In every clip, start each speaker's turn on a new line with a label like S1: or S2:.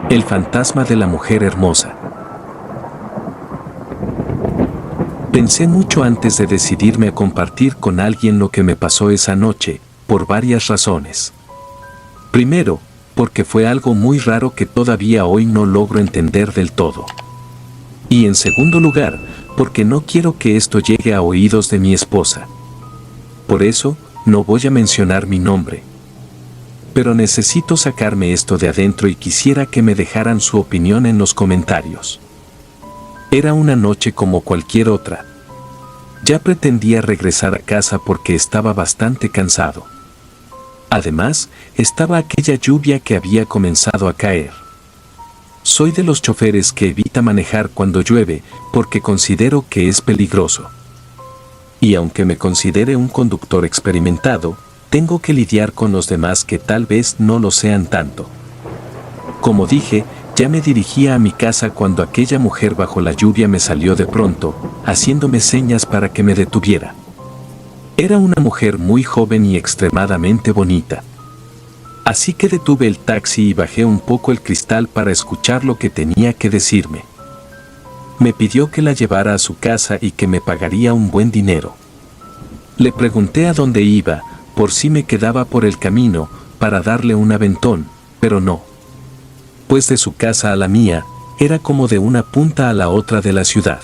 S1: El fantasma de la mujer hermosa. Pensé mucho antes de decidirme a compartir con alguien lo que me pasó esa noche, por varias razones. Primero, porque fue algo muy raro que todavía hoy no logro entender del todo. Y en segundo lugar, porque no quiero que esto llegue a oídos de mi esposa. Por eso, no voy a mencionar mi nombre. Pero necesito sacarme esto de adentro y quisiera que me dejaran su opinión en los comentarios. Era una noche como cualquier otra. Ya pretendía regresar a casa porque estaba bastante cansado. Además, estaba aquella lluvia que había comenzado a caer. Soy de los choferes que evita manejar cuando llueve porque considero que es peligroso. Y aunque me considere un conductor experimentado, tengo que lidiar con los demás que tal vez no lo sean tanto. Como dije, ya me dirigía a mi casa cuando aquella mujer bajo la lluvia me salió de pronto, haciéndome señas para que me detuviera. Era una mujer muy joven y extremadamente bonita. Así que detuve el taxi y bajé un poco el cristal para escuchar lo que tenía que decirme. Me pidió que la llevara a su casa y que me pagaría un buen dinero. Le pregunté a dónde iba, por si me quedaba por el camino, para darle un aventón, pero no. Pues de su casa a la mía, era como de una punta a la otra de la ciudad.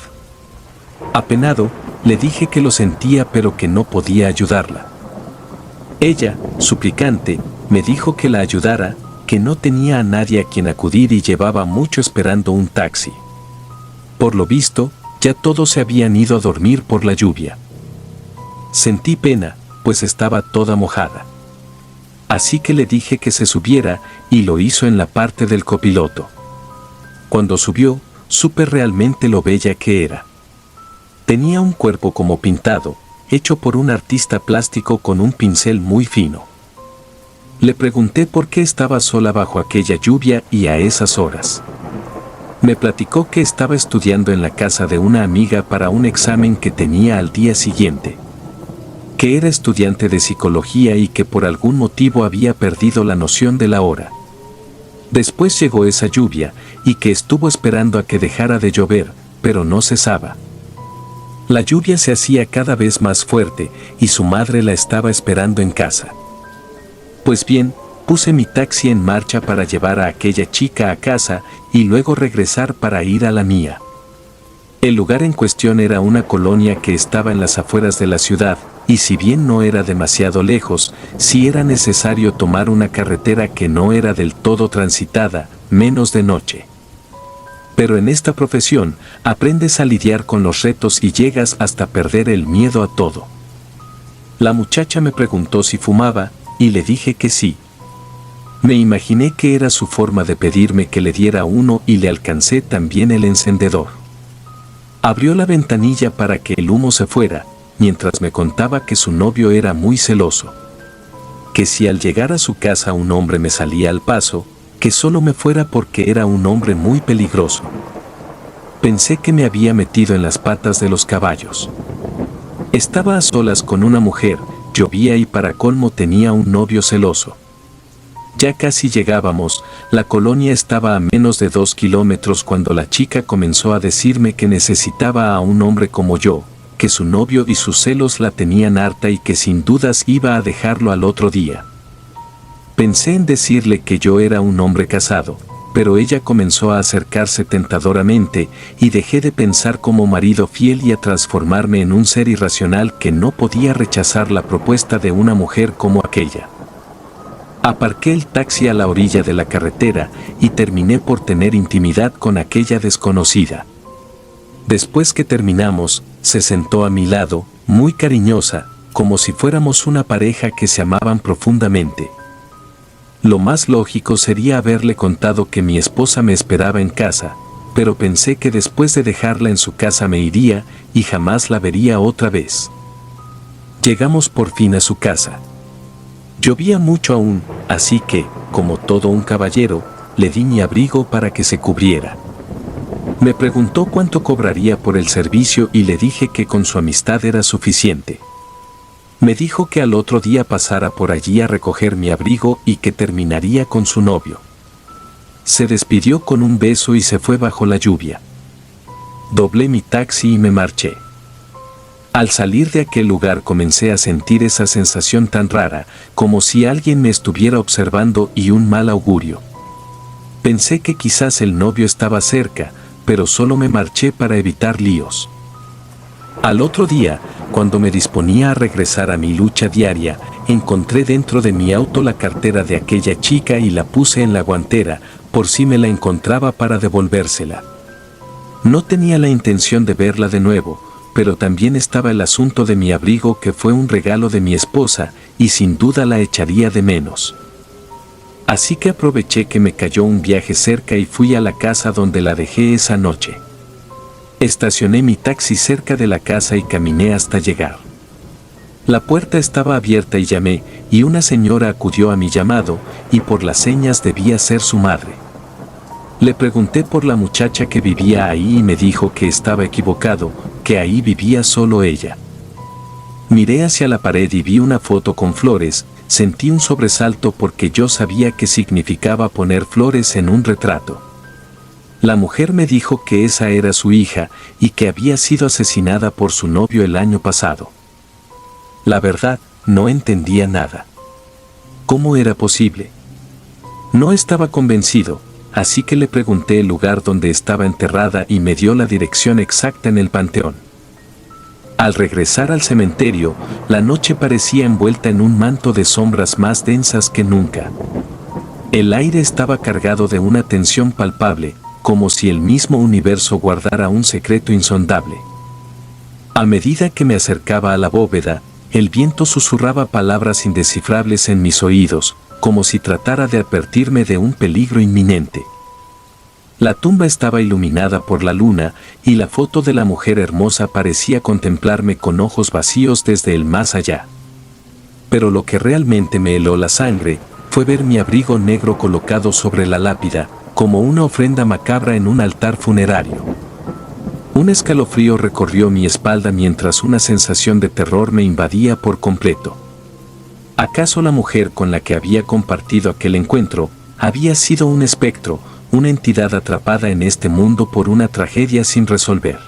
S1: Apenado, le dije que lo sentía pero que no podía ayudarla. Ella, suplicante, me dijo que la ayudara, que no tenía a nadie a quien acudir y llevaba mucho esperando un taxi. Por lo visto, ya todos se habían ido a dormir por la lluvia. Sentí pena, pues estaba toda mojada. Así que le dije que se subiera y lo hizo en la parte del copiloto. Cuando subió, supe realmente lo bella que era. Tenía un cuerpo como pintado, hecho por un artista plástico con un pincel muy fino. Le pregunté por qué estaba sola bajo aquella lluvia y a esas horas. Me platicó que estaba estudiando en la casa de una amiga para un examen que tenía al día siguiente. Que era estudiante de psicología y que por algún motivo había perdido la noción de la hora. Después llegó esa lluvia y que estuvo esperando a que dejara de llover, pero no cesaba. La lluvia se hacía cada vez más fuerte y su madre la estaba esperando en casa. Pues bien, puse mi taxi en marcha para llevar a aquella chica a casa y luego regresar para ir a la mía. El lugar en cuestión era una colonia que estaba en las afueras de la ciudad, y si bien no era demasiado lejos, sí era necesario tomar una carretera que no era del todo transitada, menos de noche. Pero en esta profesión, aprendes a lidiar con los retos y llegas hasta perder el miedo a todo. La muchacha me preguntó si fumaba, y le dije que sí. Me imaginé que era su forma de pedirme que le diera uno y le alcancé también el encendedor. Abrió la ventanilla para que el humo se fuera, mientras me contaba que su novio era muy celoso. Que si al llegar a su casa un hombre me salía al paso, que solo me fuera porque era un hombre muy peligroso. Pensé que me había metido en las patas de los caballos. Estaba a solas con una mujer, llovía y para colmo tenía un novio celoso. Ya casi llegábamos, la colonia estaba a menos de 2 kilómetros cuando la chica comenzó a decirme que necesitaba a un hombre como yo, que su novio y sus celos la tenían harta y que sin dudas iba a dejarlo al otro día. Pensé en decirle que yo era un hombre casado, pero ella comenzó a acercarse tentadoramente y dejé de pensar como marido fiel y a transformarme en un ser irracional que no podía rechazar la propuesta de una mujer como aquella. Aparqué el taxi a la orilla de la carretera y terminé por tener intimidad con aquella desconocida. Después que terminamos, se sentó a mi lado, muy cariñosa, como si fuéramos una pareja que se amaban profundamente. Lo más lógico sería haberle contado que mi esposa me esperaba en casa, pero pensé que después de dejarla en su casa me iría y jamás la vería otra vez. Llegamos por fin a su casa. Llovía mucho aún, así que, como todo un caballero, le di mi abrigo para que se cubriera. Me preguntó cuánto cobraría por el servicio y le dije que con su amistad era suficiente. Me dijo que al otro día pasara por allí a recoger mi abrigo y que terminaría con su novio. Se despidió con un beso y se fue bajo la lluvia. Doblé mi taxi y me marché. Al salir de aquel lugar comencé a sentir esa sensación tan rara, como si alguien me estuviera observando y un mal augurio. Pensé que quizás el novio estaba cerca, pero solo me marché para evitar líos. Al otro día, cuando me disponía a regresar a mi lucha diaria, encontré dentro de mi auto la cartera de aquella chica y la puse en la guantera, por si me la encontraba para devolvérsela. No tenía la intención de verla de nuevo, pero también estaba el asunto de mi abrigo que fue un regalo de mi esposa y sin duda la echaría de menos. Así que aproveché que me cayó un viaje cerca y fui a la casa donde la dejé esa noche. Estacioné mi taxi cerca de la casa y caminé hasta llegar. La puerta estaba abierta y llamé, y una señora acudió a mi llamado, y por las señas debía ser su madre. Le pregunté por la muchacha que vivía ahí y me dijo que estaba equivocado, que ahí vivía solo ella. Miré hacia la pared y vi una foto con flores, sentí un sobresalto porque yo sabía qué significaba poner flores en un retrato. La mujer me dijo que esa era su hija y que había sido asesinada por su novio el año pasado. La verdad, no entendía nada. ¿Cómo era posible? No estaba convencido. Así que le pregunté el lugar donde estaba enterrada y me dio la dirección exacta en el panteón. Al regresar al cementerio, la noche parecía envuelta en un manto de sombras más densas que nunca. El aire estaba cargado de una tensión palpable, como si el mismo universo guardara un secreto insondable. A medida que me acercaba a la bóveda, el viento susurraba palabras indescifrables en mis oídos, como si tratara de advertirme de un peligro inminente. La tumba estaba iluminada por la luna, y la foto de la mujer hermosa parecía contemplarme con ojos vacíos desde el más allá. Pero lo que realmente me heló la sangre fue ver mi abrigo negro colocado sobre la lápida, como una ofrenda macabra en un altar funerario. Un escalofrío recorrió mi espalda mientras una sensación de terror me invadía por completo. ¿Acaso la mujer con la que había compartido aquel encuentro había sido un espectro, una entidad atrapada en este mundo por una tragedia sin resolver?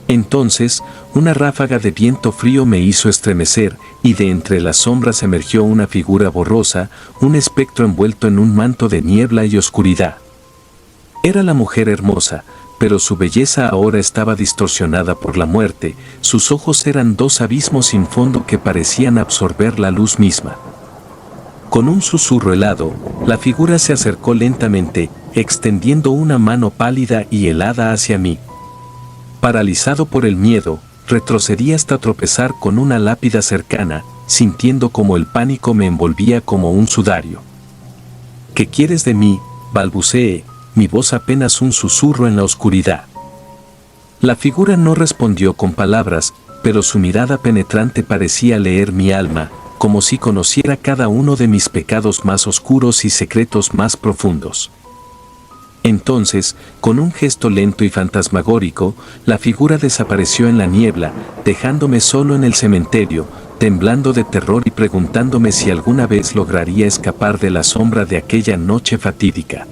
S1: Entonces, una ráfaga de viento frío me hizo estremecer, y de entre las sombras emergió una figura borrosa, un espectro envuelto en un manto de niebla y oscuridad. Era la mujer hermosa, pero su belleza ahora estaba distorsionada por la muerte, sus ojos eran dos abismos sin fondo que parecían absorber la luz misma. Con un susurro helado, la figura se acercó lentamente, extendiendo una mano pálida y helada hacia mí. Paralizado por el miedo, retrocedí hasta tropezar con una lápida cercana, sintiendo como el pánico me envolvía como un sudario. ¿Qué quieres de mí?, balbuceé, mi voz apenas un susurro en la oscuridad. La figura no respondió con palabras, pero su mirada penetrante parecía leer mi alma, como si conociera cada uno de mis pecados más oscuros y secretos más profundos. Entonces, con un gesto lento y fantasmagórico, la figura desapareció en la niebla, dejándome solo en el cementerio, temblando de terror y preguntándome si alguna vez lograría escapar de la sombra de aquella noche fatídica.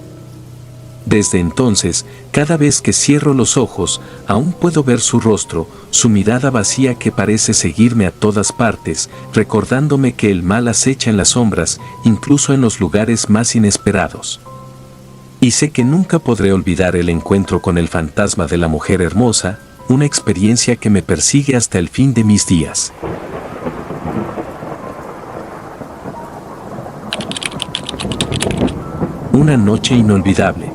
S1: Desde entonces, cada vez que cierro los ojos, aún puedo ver su rostro, su mirada vacía que parece seguirme a todas partes, recordándome que el mal acecha en las sombras, incluso en los lugares más inesperados. Y sé que nunca podré olvidar el encuentro con el fantasma de la mujer hermosa, una experiencia que me persigue hasta el fin de mis días. Una noche inolvidable.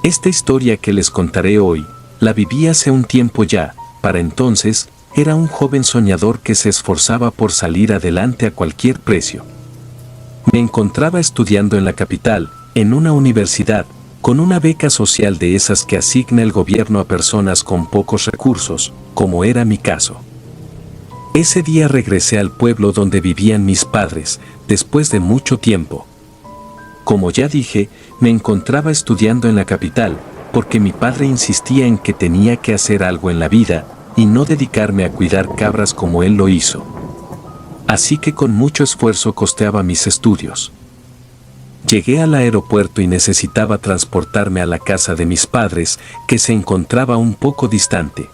S1: Esta historia que les contaré hoy, la viví hace un tiempo ya. Para entonces, era un joven soñador que se esforzaba por salir adelante a cualquier precio. Me encontraba estudiando en la capital, en una universidad, con una beca social de esas que asigna el gobierno a personas con pocos recursos, como era mi caso. Ese día regresé al pueblo donde vivían mis padres, después de mucho tiempo. Como ya dije, me encontraba estudiando en la capital, porque mi padre insistía en que tenía que hacer algo en la vida, y no dedicarme a cuidar cabras como él lo hizo. Así que con mucho esfuerzo costeaba mis estudios. Llegué al aeropuerto y necesitaba transportarme a la casa de mis padres, que se encontraba un poco distante.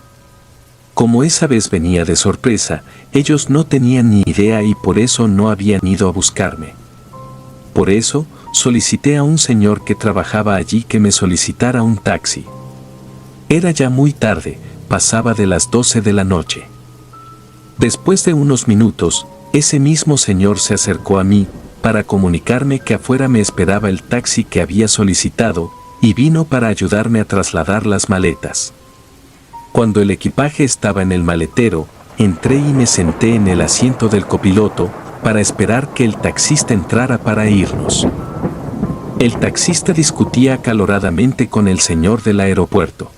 S1: Como esa vez venía de sorpresa, ellos no tenían ni idea y por eso no habían ido a buscarme. Por eso, solicité a un señor que trabajaba allí que me solicitara un taxi. Era ya muy tarde, pasaba de las 12 de la noche. Después de unos minutos, ese mismo señor se acercó a mí, para comunicarme que afuera me esperaba el taxi que había solicitado, y vino para ayudarme a trasladar las maletas. Cuando el equipaje estaba en el maletero, entré y me senté en el asiento del copiloto, para esperar que el taxista entrara para irnos. El taxista discutía acaloradamente con el señor del aeropuerto.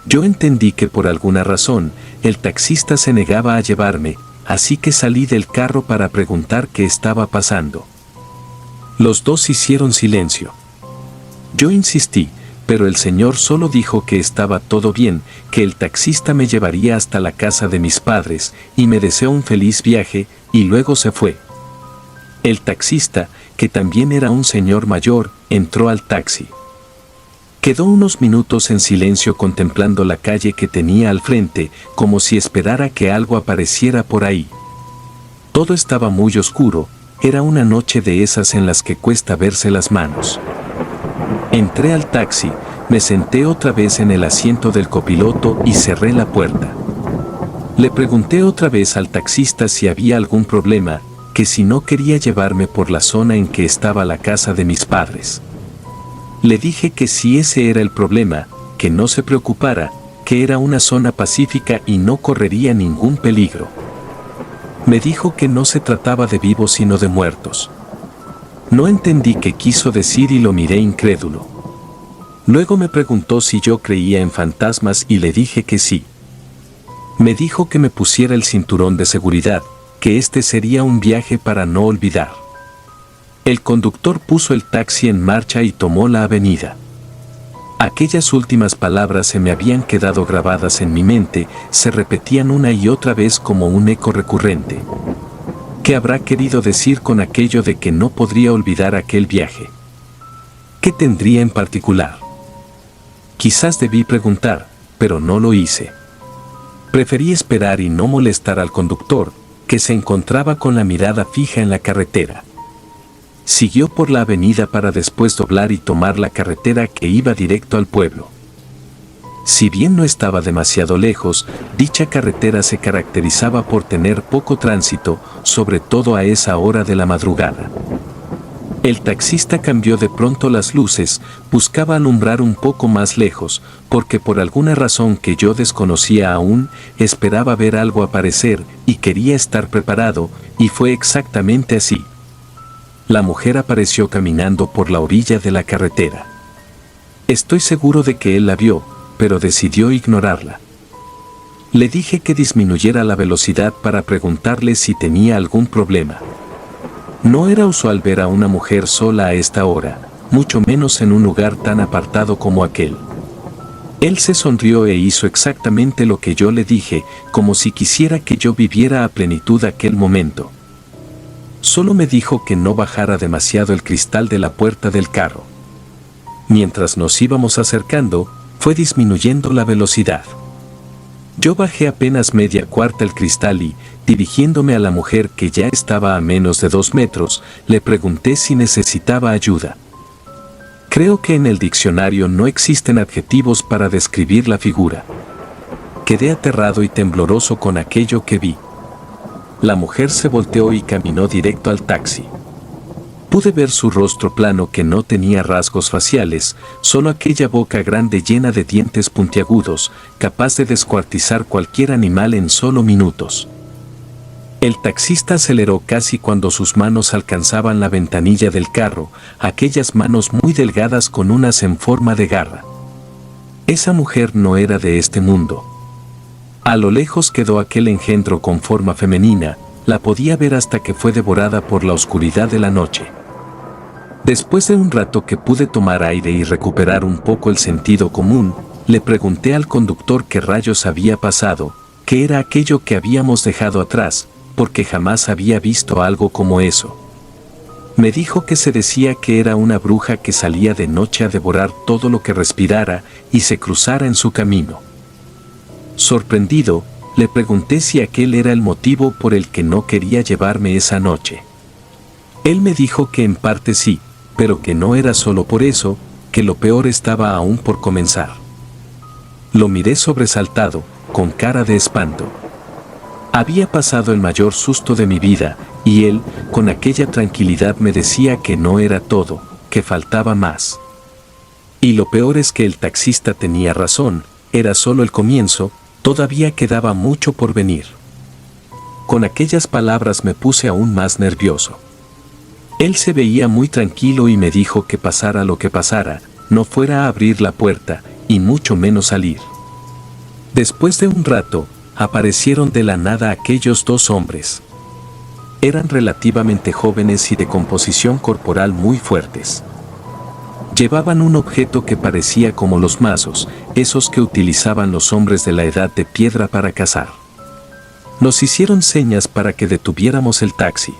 S1: Yo entendí que por alguna razón, el taxista se negaba a llevarme, así que salí del carro para preguntar qué estaba pasando. Los dos hicieron silencio. Yo insistí, pero el señor solo dijo que estaba todo bien, que el taxista me llevaría hasta la casa de mis padres, y me deseó un feliz viaje, y luego se fue. El taxista, que también era un señor mayor, entró al taxi. Quedó unos minutos en silencio contemplando la calle que tenía al frente, como si esperara que algo apareciera por ahí. Todo estaba muy oscuro, era una noche de esas en las que cuesta verse las manos. Entré al taxi, me senté otra vez en el asiento del copiloto y cerré la puerta. Le pregunté otra vez al taxista si había algún problema, que si no quería llevarme por la zona en que estaba la casa de mis padres. Le dije que si ese era el problema, que no se preocupara, que era una zona pacífica y no correría ningún peligro. Me dijo que no se trataba de vivos sino de muertos. No entendí qué quiso decir y lo miré incrédulo. Luego me preguntó si yo creía en fantasmas y le dije que sí. Me dijo que me pusiera el cinturón de seguridad, que este sería un viaje para no olvidar. El conductor puso el taxi en marcha y tomó la avenida. Aquellas últimas palabras se me habían quedado grabadas en mi mente, se repetían una y otra vez como un eco recurrente. ¿Qué habrá querido decir con aquello de que no podría olvidar aquel viaje? ¿Qué tendría en particular? Quizás debí preguntar, pero no lo hice. Preferí esperar y no molestar al conductor, que se encontraba con la mirada fija en la carretera. Siguió por la avenida para después doblar y tomar la carretera que iba directo al pueblo. Si bien no estaba demasiado lejos, dicha carretera se caracterizaba por tener poco tránsito, sobre todo a esa hora de la madrugada. El taxista cambió de pronto las luces, buscaba alumbrar un poco más lejos, porque por alguna razón que yo desconocía aún, esperaba ver algo aparecer y quería estar preparado, y fue exactamente así. La mujer apareció caminando por la orilla de la carretera. Estoy seguro de que él la vio, pero decidió ignorarla. Le dije que disminuyera la velocidad para preguntarle si tenía algún problema. No era usual ver a una mujer sola a esta hora, mucho menos en un lugar tan apartado como aquel. Él se sonrió e hizo exactamente lo que yo le dije, como si quisiera que yo viviera a plenitud aquel momento. Solo me dijo que no bajara demasiado el cristal de la puerta del carro. Mientras nos íbamos acercando, fue disminuyendo la velocidad. Yo bajé apenas media cuarta el cristal y, dirigiéndome a la mujer que ya estaba a menos de 2 metros, le pregunté si necesitaba ayuda. Creo que en el diccionario no existen adjetivos para describir la figura. Quedé aterrado y tembloroso con aquello que vi. La mujer se volteó y caminó directo al taxi. Pude ver su rostro plano que no tenía rasgos faciales, solo aquella boca grande llena de dientes puntiagudos, capaz de descuartizar cualquier animal en solo minutos. El taxista aceleró casi cuando sus manos alcanzaban la ventanilla del carro, aquellas manos muy delgadas con unas en forma de garra. Esa mujer no era de este mundo. A lo lejos quedó aquel engendro con forma femenina, la podía ver hasta que fue devorada por la oscuridad de la noche. Después de un rato que pude tomar aire y recuperar un poco el sentido común, le pregunté al conductor qué rayos había pasado, qué era aquello que habíamos dejado atrás, porque jamás había visto algo como eso. Me dijo que se decía que era una bruja que salía de noche a devorar todo lo que respirara y se cruzara en su camino. Sorprendido, le pregunté si aquel era el motivo por el que no quería llevarme esa noche. Él me dijo que en parte sí, pero que no era solo por eso, que lo peor estaba aún por comenzar. Lo miré sobresaltado, con cara de espanto. Había pasado el mayor susto de mi vida, y él, con aquella tranquilidad, me decía que no era todo, que faltaba más. Y lo peor es que el taxista tenía razón, era solo el comienzo, todavía quedaba mucho por venir. Con aquellas palabras me puse aún más nervioso. Él se veía muy tranquilo y me dijo que pasara lo que pasara, no fuera a abrir la puerta, y mucho menos salir. Después de un rato, aparecieron de la nada aquellos dos hombres. Eran relativamente jóvenes y de composición corporal muy fuertes. Llevaban un objeto que parecía como los mazos, esos que utilizaban los hombres de la edad de piedra para cazar. Nos hicieron señas para que detuviéramos el taxi.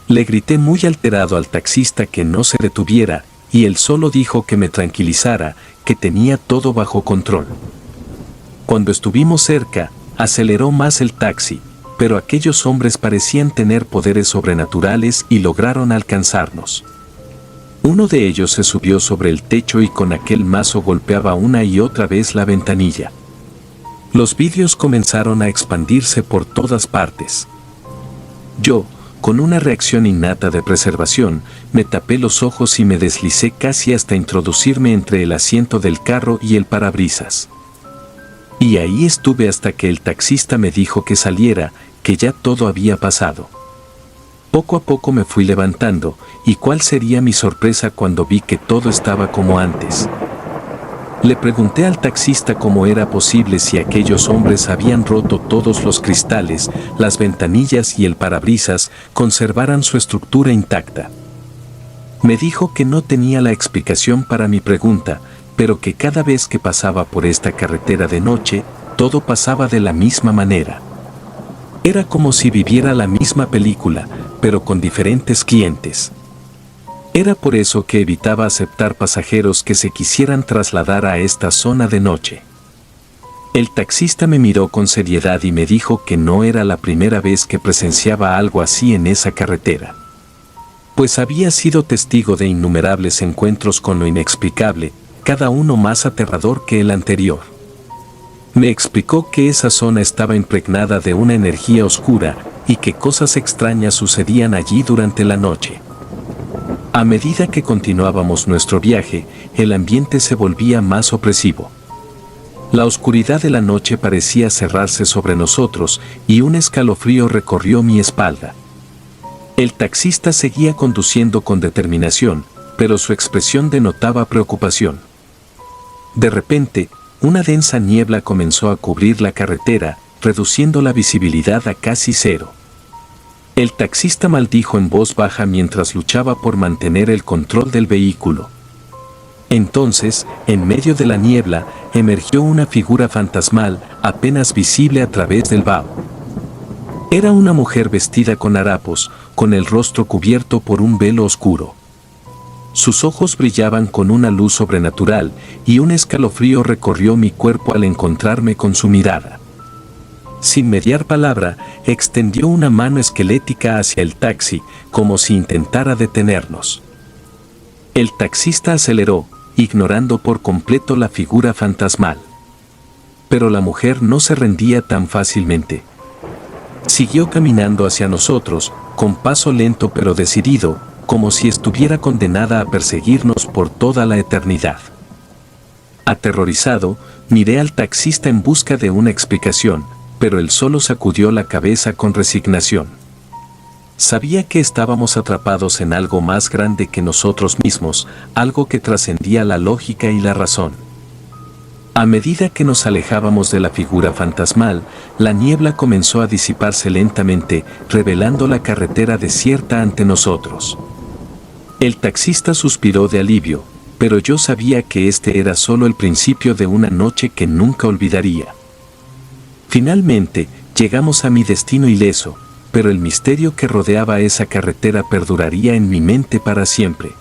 S1: Le grité muy alterado al taxista que no se detuviera, y él solo dijo que me tranquilizara, que tenía todo bajo control. Cuando estuvimos cerca, aceleró más el taxi, pero aquellos hombres parecían tener poderes sobrenaturales y lograron alcanzarnos. Uno de ellos se subió sobre el techo y con aquel mazo golpeaba una y otra vez la ventanilla. Los vidrios comenzaron a expandirse por todas partes. Yo, con una reacción innata de preservación, me tapé los ojos y me deslicé casi hasta introducirme entre el asiento del carro y el parabrisas. Y ahí estuve hasta que el taxista me dijo que saliera, que ya todo había pasado. Poco a poco me fui levantando, y cuál sería mi sorpresa cuando vi que todo estaba como antes. Le pregunté al taxista cómo era posible si aquellos hombres habían roto todos los cristales, las ventanillas y el parabrisas conservaran su estructura intacta. Me dijo que no tenía la explicación para mi pregunta, pero que cada vez que pasaba por esta carretera de noche, todo pasaba de la misma manera. Era como si viviera la misma película, pero con diferentes clientes. Era por eso que evitaba aceptar pasajeros que se quisieran trasladar a esta zona de noche. El taxista me miró con seriedad y me dijo que no era la primera vez que presenciaba algo así en esa carretera. Pues había sido testigo de innumerables encuentros con lo inexplicable, cada uno más aterrador que el anterior. Me explicó que esa zona estaba impregnada de una energía oscura y que cosas extrañas sucedían allí durante la noche. A medida que continuábamos nuestro viaje, el ambiente se volvía más opresivo. La oscuridad de la noche parecía cerrarse sobre nosotros y un escalofrío recorrió mi espalda. El taxista seguía conduciendo con determinación, pero su expresión denotaba preocupación. De repente, una densa niebla comenzó a cubrir la carretera, reduciendo la visibilidad a casi cero. El taxista maldijo en voz baja mientras luchaba por mantener el control del vehículo. Entonces, en medio de la niebla, emergió una figura fantasmal, apenas visible a través del vaho. Era una mujer vestida con harapos, con el rostro cubierto por un velo oscuro. Sus ojos brillaban con una luz sobrenatural, y un escalofrío recorrió mi cuerpo al encontrarme con su mirada. Sin mediar palabra, extendió una mano esquelética hacia el taxi, como si intentara detenernos. El taxista aceleró, ignorando por completo la figura fantasmal. Pero la mujer no se rendía tan fácilmente. Siguió caminando hacia nosotros, con paso lento pero decidido, como si estuviera condenada a perseguirnos por toda la eternidad. Aterrorizado, miré al taxista en busca de una explicación, pero él solo sacudió la cabeza con resignación. Sabía que estábamos atrapados en algo más grande que nosotros mismos, algo que trascendía la lógica y la razón. A medida que nos alejábamos de la figura fantasmal, la niebla comenzó a disiparse lentamente, revelando la carretera desierta ante nosotros. El taxista suspiró de alivio, pero yo sabía que este era solo el principio de una noche que nunca olvidaría. Finalmente, llegamos a mi destino ileso, pero el misterio que rodeaba esa carretera perduraría en mi mente para siempre.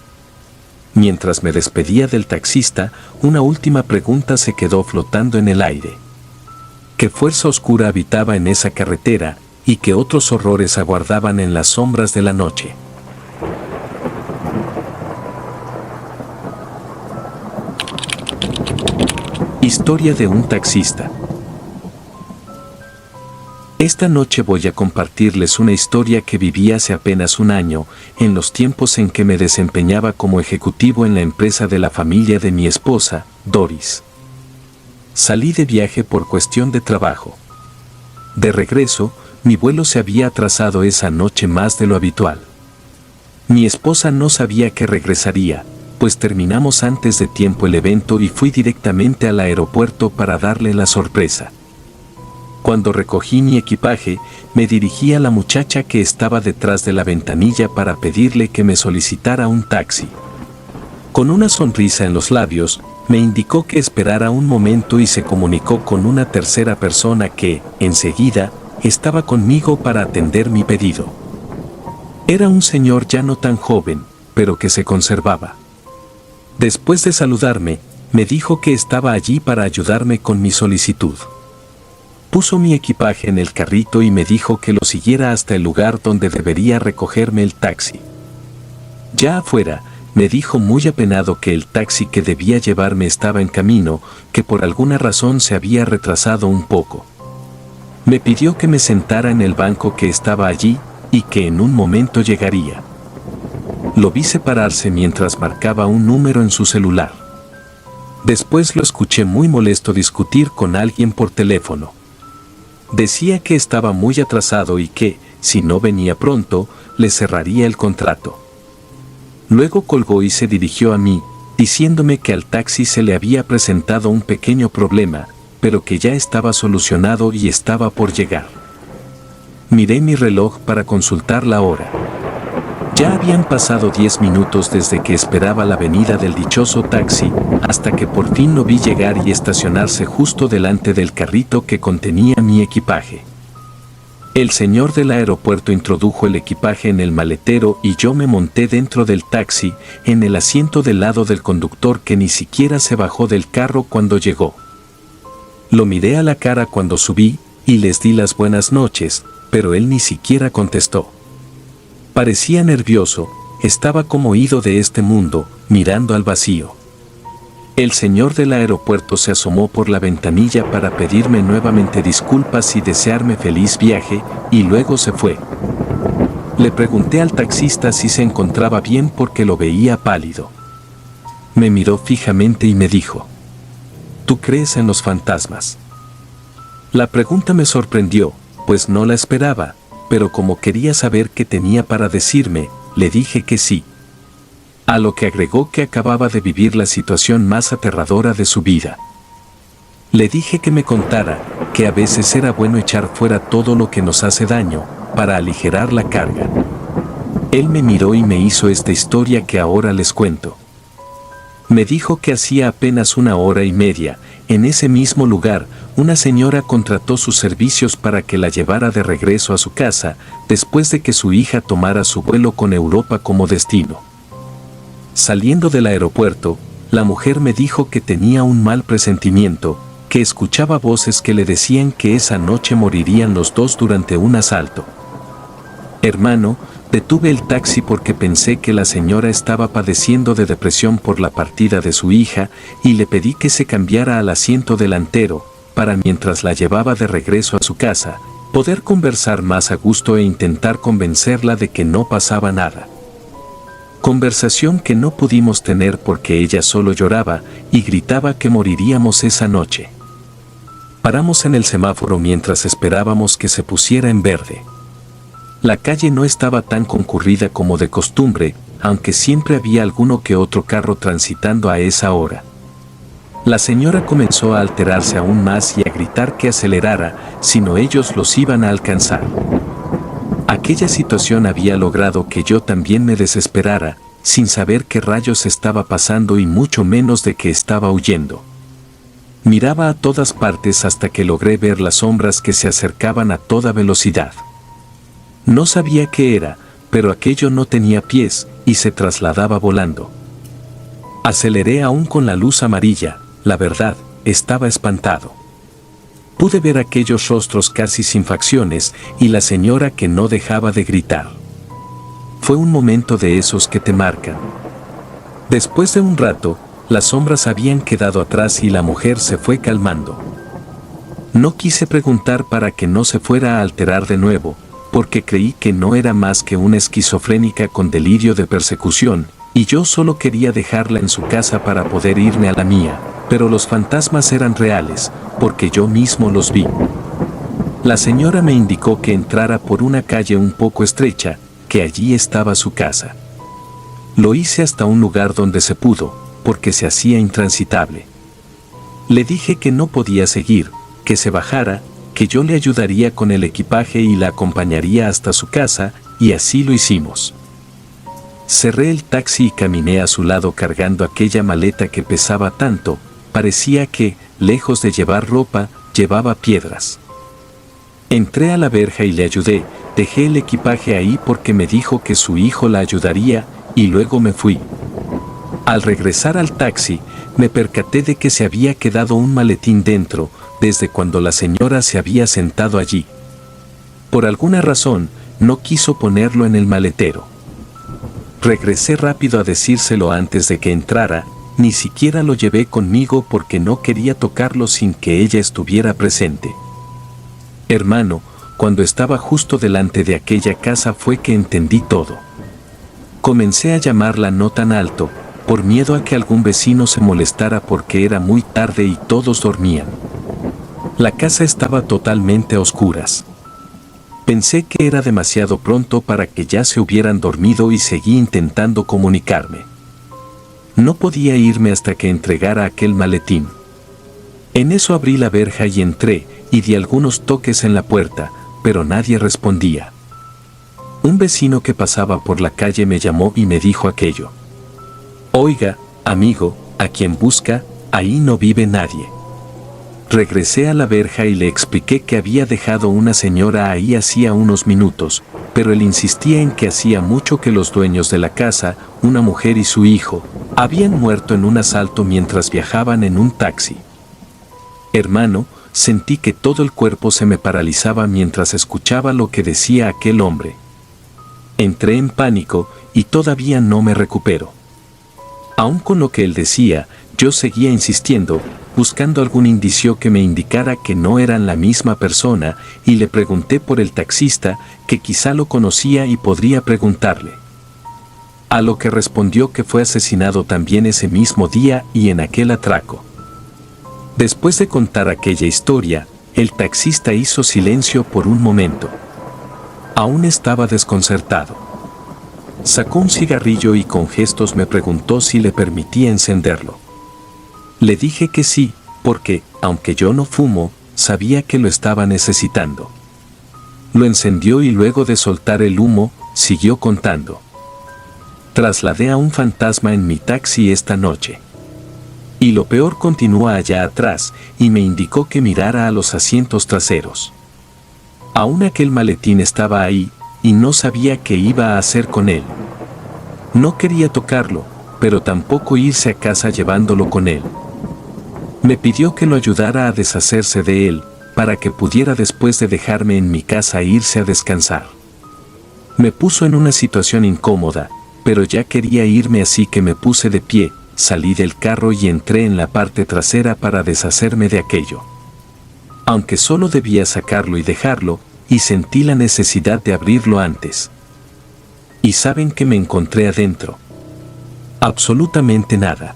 S1: Mientras me despedía del taxista, una última pregunta se quedó flotando en el aire. ¿Qué fuerza oscura habitaba en esa carretera y qué otros horrores aguardaban en las sombras de la noche? Historia de un taxista. Esta noche voy a compartirles una historia que viví hace apenas un año, en los tiempos en que me desempeñaba como ejecutivo en la empresa de la familia de mi esposa, Doris. Salí de viaje por cuestión de trabajo. De regreso, mi vuelo se había atrasado esa noche más de lo habitual. Mi esposa no sabía que regresaría, pues terminamos antes de tiempo el evento y fui directamente al aeropuerto para darle la sorpresa. Cuando recogí mi equipaje, me dirigí a la muchacha que estaba detrás de la ventanilla para pedirle que me solicitara un taxi. Con una sonrisa en los labios, me indicó que esperara un momento y se comunicó con una tercera persona que, enseguida, estaba conmigo para atender mi pedido. Era un señor ya no tan joven, pero que se conservaba. Después de saludarme, me dijo que estaba allí para ayudarme con mi solicitud. Puso mi equipaje en el carrito y me dijo que lo siguiera hasta el lugar donde debería recogerme el taxi. Ya afuera, me dijo muy apenado que el taxi que debía llevarme estaba en camino, que por alguna razón se había retrasado un poco. Me pidió que me sentara en el banco que estaba allí y que en un momento llegaría. Lo vi separarse mientras marcaba un número en su celular. Después lo escuché muy molesto discutir con alguien por teléfono. Decía que estaba muy atrasado y que, si no venía pronto, le cerraría el contrato. Luego colgó y se dirigió a mí, diciéndome que al taxi se le había presentado un pequeño problema, pero que ya estaba solucionado y estaba por llegar. Miré mi reloj para consultar la hora. Ya habían pasado 10 minutos desde que esperaba la venida del dichoso taxi, hasta que por fin lo vi llegar y estacionarse justo delante del carrito que contenía mi equipaje. El señor del aeropuerto introdujo el equipaje en el maletero y yo me monté dentro del taxi, en el asiento del lado del conductor que ni siquiera se bajó del carro cuando llegó. Lo miré a la cara cuando subí y les di las buenas noches, pero él ni siquiera contestó. Parecía nervioso, estaba como ido de este mundo, mirando al vacío. El señor del aeropuerto se asomó por la ventanilla para pedirme nuevamente disculpas y desearme feliz viaje, y luego se fue. Le pregunté al taxista si se encontraba bien porque lo veía pálido. Me miró fijamente y me dijo: ¿Tú crees en los fantasmas? La pregunta me sorprendió, pues no la esperaba, pero como quería saber qué tenía para decirme, le dije que sí. A lo que agregó que acababa de vivir la situación más aterradora de su vida. Le dije que me contara, que a veces era bueno echar fuera todo lo que nos hace daño, para aligerar la carga. Él me miró y me hizo esta historia que ahora les cuento. Me dijo que hacía apenas 1 hora y media, en ese mismo lugar, una señora contrató sus servicios para que la llevara de regreso a su casa, después de que su hija tomara su vuelo con Europa como destino. Saliendo del aeropuerto, la mujer me dijo que tenía un mal presentimiento, que escuchaba voces que le decían que esa noche morirían los dos durante un asalto. Hermano, detuve el taxi porque pensé que la señora estaba padeciendo de depresión por la partida de su hija y le pedí que se cambiara al asiento delantero, para mientras la llevaba de regreso a su casa, poder conversar más a gusto e intentar convencerla de que no pasaba nada. Conversación que no pudimos tener porque ella solo lloraba y gritaba que moriríamos esa noche. Paramos en el semáforo mientras esperábamos que se pusiera en verde. La calle no estaba tan concurrida como de costumbre, aunque siempre había alguno que otro carro transitando a esa hora. La señora comenzó a alterarse aún más y a gritar que acelerara, si no ellos los iban a alcanzar. Aquella situación había logrado que yo también me desesperara, sin saber qué rayos estaba pasando y mucho menos de que estaba huyendo. Miraba a todas partes hasta que logré ver las sombras que se acercaban a toda velocidad. No sabía qué era, pero aquello no tenía pies y se trasladaba volando. Aceleré aún con la luz amarilla, la verdad, estaba espantado. Pude ver aquellos rostros casi sin facciones y la señora que no dejaba de gritar. Fue un momento de esos que te marcan. Después de un rato, las sombras habían quedado atrás y la mujer se fue calmando. No quise preguntar para que no se fuera a alterar de nuevo, porque creí que no era más que una esquizofrénica con delirio de persecución, y yo solo quería dejarla en su casa para poder irme a la mía, pero los fantasmas eran reales, porque yo mismo los vi. La señora me indicó que entrara por una calle un poco estrecha, que allí estaba su casa. Lo hice hasta un lugar donde se pudo, porque se hacía intransitable. Le dije que no podía seguir, que se bajara, que yo le ayudaría con el equipaje y la acompañaría hasta su casa, y así lo hicimos. Cerré el taxi y caminé a su lado cargando aquella maleta que pesaba tanto, parecía que, lejos de llevar ropa, llevaba piedras. Entré a la verja y le ayudé, dejé el equipaje ahí porque me dijo que su hijo la ayudaría, y luego me fui. Al regresar al taxi, me percaté de que se había quedado un maletín dentro, desde cuando la señora se había sentado allí. Por alguna razón, no quiso ponerlo en el maletero. Regresé rápido a decírselo antes de que entrara, ni siquiera lo llevé conmigo porque no quería tocarlo sin que ella estuviera presente. Hermano, cuando estaba justo delante de aquella casa fue que entendí todo. Comencé a llamarla no tan alto, por miedo a que algún vecino se molestara porque era muy tarde y todos dormían. La casa estaba totalmente a oscuras. Pensé que era demasiado pronto para que ya se hubieran dormido y seguí intentando comunicarme. No podía irme hasta que entregara aquel maletín. En eso abrí la verja y entré, y di algunos toques en la puerta, pero nadie respondía. Un vecino que pasaba por la calle me llamó y me dijo aquello. Oiga, amigo, a quien busca, ahí no vive nadie. Regresé a la verja y le expliqué que había dejado una señora ahí hacía unos minutos, pero él insistía en que hacía mucho que los dueños de la casa, una mujer y su hijo, habían muerto en un asalto mientras viajaban en un taxi. Hermano, sentí que todo el cuerpo se me paralizaba mientras escuchaba lo que decía aquel hombre. Entré en pánico y todavía no me recupero. Aún con lo que él decía, yo seguía insistiendo, buscando algún indicio que me indicara que no eran la misma persona, y le pregunté por el taxista, que quizá lo conocía y podría preguntarle. A lo que respondió que fue asesinado también ese mismo día y en aquel atraco. Después de contar aquella historia, el taxista hizo silencio por un momento. Aún estaba desconcertado. Sacó un cigarrillo y con gestos me preguntó si le permitía encenderlo. Le dije que sí, porque, aunque yo no fumo, sabía que lo estaba necesitando. Lo encendió y luego de soltar el humo, siguió contando. Trasladé a un fantasma en mi taxi esta noche. Y lo peor continúa allá atrás, y me indicó que mirara a los asientos traseros. Aún aquel maletín estaba ahí, y no sabía qué iba a hacer con él. No quería tocarlo, pero tampoco irse a casa llevándolo con él. Me pidió que lo ayudara a deshacerse de él, para que pudiera después de dejarme en mi casa irse a descansar. Me puso en una situación incómoda, pero ya quería irme así que me puse de pie, salí del carro y entré en la parte trasera para deshacerme de aquello. Aunque solo debía sacarlo y dejarlo, y sentí la necesidad de abrirlo antes. ¿Y saben qué me encontré adentro? Absolutamente nada.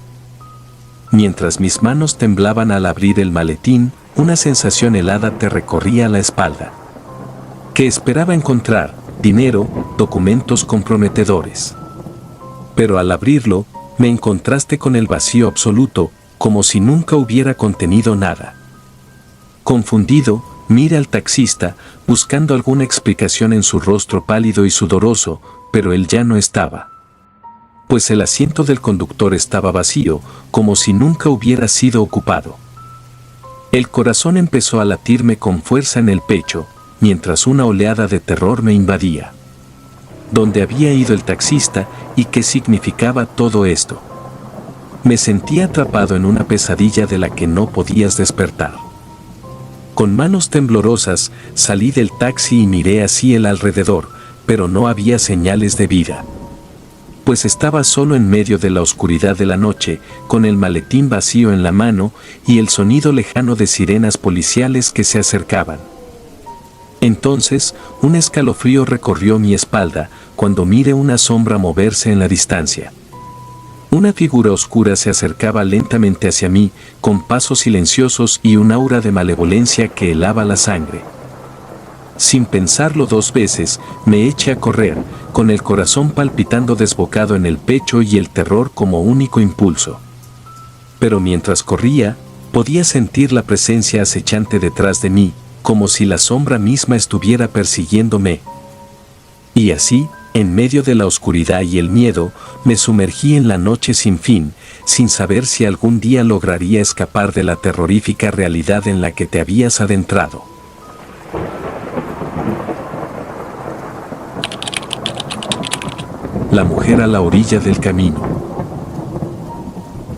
S1: Mientras mis manos temblaban al abrir el maletín, una sensación helada te recorría la espalda. ¿Qué esperaba encontrar? Dinero, documentos comprometedores. Pero al abrirlo, me encontraste con el vacío absoluto, como si nunca hubiera contenido nada. Confundido, miré al taxista, buscando alguna explicación en su rostro pálido y sudoroso, pero él ya no estaba. Pues el asiento del conductor estaba vacío, como si nunca hubiera sido ocupado. El corazón empezó a latirme con fuerza en el pecho, mientras una oleada de terror me invadía. ¿Dónde había ido el taxista y qué significaba todo esto? Me sentía atrapado en una pesadilla de la que no podías despertar. Con manos temblorosas salí del taxi y miré así el alrededor, pero no había señales de vida. Pues estaba solo en medio de la oscuridad de la noche, con el maletín vacío en la mano y el sonido lejano de sirenas policiales que se acercaban. Entonces, un escalofrío recorrió mi espalda cuando miré una sombra moverse en la distancia. Una figura oscura se acercaba lentamente hacia mí, con pasos silenciosos y un aura de malevolencia que helaba la sangre. Sin pensarlo dos veces, me eché a correr, con el corazón palpitando desbocado en el pecho y el terror como único impulso. Pero mientras corría, podía sentir la presencia acechante detrás de mí, como si la sombra misma estuviera persiguiéndome. Y así, en medio de la oscuridad y el miedo, me sumergí en la noche sin fin, sin saber si algún día lograría escapar de la terrorífica realidad en la que te habías adentrado. La mujer a la orilla del camino.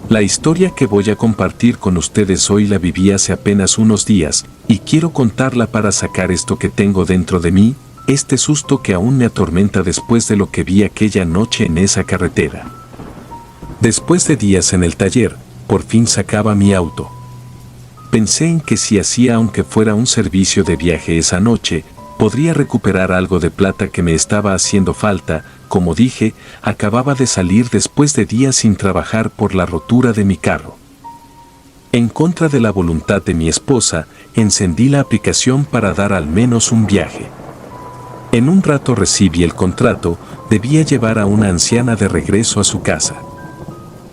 S1: La historia que voy a compartir con ustedes hoy la viví hace apenas unos días, y quiero contarla para sacar esto que tengo dentro de mí, este susto que aún me atormenta después de lo que vi aquella noche en esa carretera. Después de días en el taller, por fin sacaba mi auto. Pensé en que si hacía aunque fuera un servicio de viaje esa noche, podría recuperar algo de plata que me estaba haciendo falta. Como dije, acababa de salir después de días sin trabajar por la rotura de mi carro. En contra de la voluntad de mi esposa, encendí la aplicación para dar al menos un viaje. En un rato recibí el contrato, debía llevar a una anciana de regreso a su casa.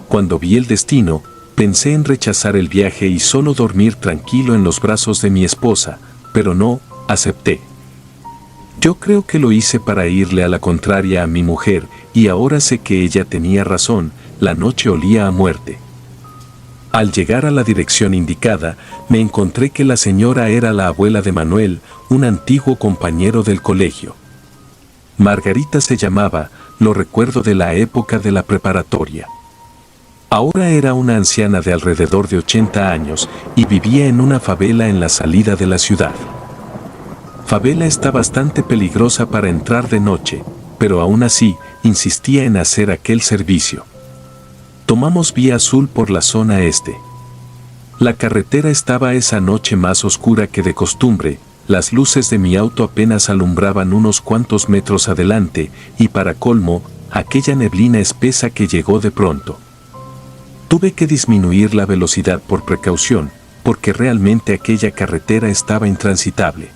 S1: Cuando vi el destino, pensé en rechazar el viaje y solo dormir tranquilo en los brazos de mi esposa, pero no, acepté. Yo creo que lo hice para irle a la contraria a mi mujer, y ahora sé que ella tenía razón, la noche olía a muerte. Al llegar a la dirección indicada, me encontré que la señora era la abuela de Manuel, un antiguo compañero del colegio. Margarita se llamaba, lo recuerdo de la época de la preparatoria. Ahora era una anciana de alrededor de 80 años y vivía en una favela en la salida de la ciudad. Favela está bastante peligrosa para entrar de noche, pero aún así, insistía en hacer aquel servicio. Tomamos vía azul por la zona este. La carretera estaba esa noche más oscura que de costumbre, las luces de mi auto apenas alumbraban unos cuantos metros adelante, y para colmo, aquella neblina espesa que llegó de pronto. Tuve que disminuir la velocidad por precaución, porque realmente aquella carretera estaba intransitable.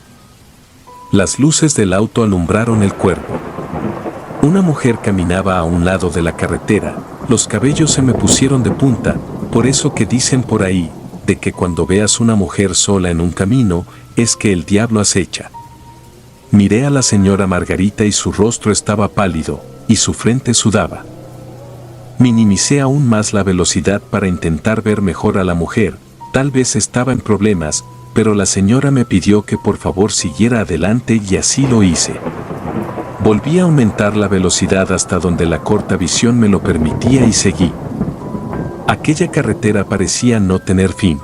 S1: Las luces del auto alumbraron el cuerpo. Una mujer caminaba a un lado de la carretera, los cabellos se me pusieron de punta, por eso que dicen por ahí, de que cuando veas una mujer sola en un camino, es que el diablo acecha. Miré a la señora Margarita y su rostro estaba pálido, y su frente sudaba. Minimicé aún más la velocidad para intentar ver mejor a la mujer, tal vez estaba en problemas, pero la señora me pidió que por favor siguiera adelante y así lo hice. Volví a aumentar la velocidad hasta donde la corta visión me lo permitía y seguí. Aquella carretera parecía no tener fin.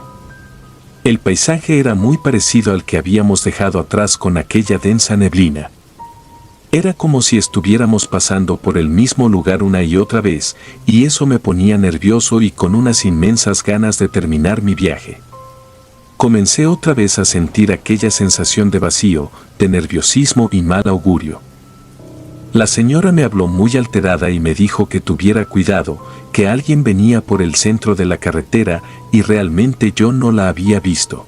S1: El paisaje era muy parecido al que habíamos dejado atrás con aquella densa neblina. Era como si estuviéramos pasando por el mismo lugar una y otra vez, y eso me ponía nervioso y con unas inmensas ganas de terminar mi viaje. Comencé otra vez a sentir aquella sensación de vacío, de nerviosismo y mal augurio. La señora me habló muy alterada y me dijo que tuviera cuidado, que alguien venía por el centro de la carretera y realmente yo no la había visto.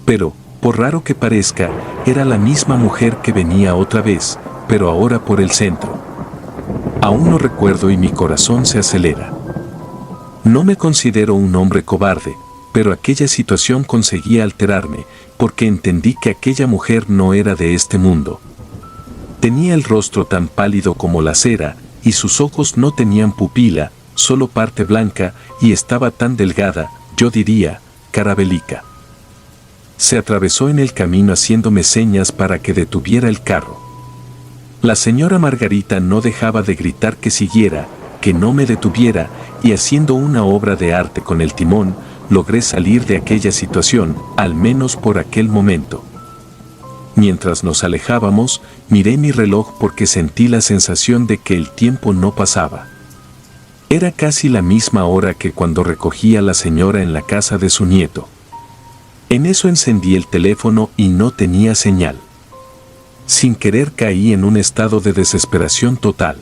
S1: Pero, por raro que parezca, era la misma mujer que venía otra vez, pero ahora por el centro. Aún lo recuerdo y mi corazón se acelera. No me considero un hombre cobarde, pero aquella situación conseguía alterarme, porque entendí que aquella mujer no era de este mundo. Tenía el rostro tan pálido como la cera, y sus ojos no tenían pupila, solo parte blanca, y estaba tan delgada, yo diría, carabelica. se atravesó en el camino haciéndome señas para que detuviera el carro. La señora Margarita no dejaba de gritar que siguiera, que no me detuviera, y haciendo una obra de arte con el timón, logré salir de aquella situación, al menos por aquel momento. Mientras nos alejábamos, miré mi reloj porque sentí la sensación de que el tiempo no pasaba. Era casi la misma hora que cuando recogí a la señora en la casa de su nieto. En eso encendí el teléfono y no tenía señal. Sin querer caí en un estado de desesperación total.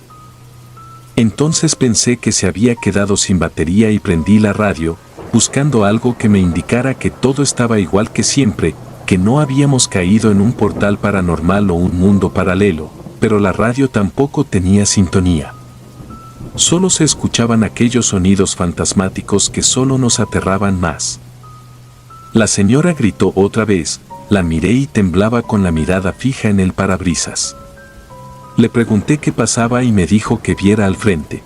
S1: Entonces pensé que se había quedado sin batería y prendí la radio, buscando algo que me indicara que todo estaba igual que siempre, que no habíamos caído en un portal paranormal o un mundo paralelo, pero la radio tampoco tenía sintonía. Solo se escuchaban aquellos sonidos fantasmáticos que solo nos aterraban más. La señora gritó otra vez, la miré y temblaba con la mirada fija en el parabrisas. Le pregunté qué pasaba y me dijo que viera al frente.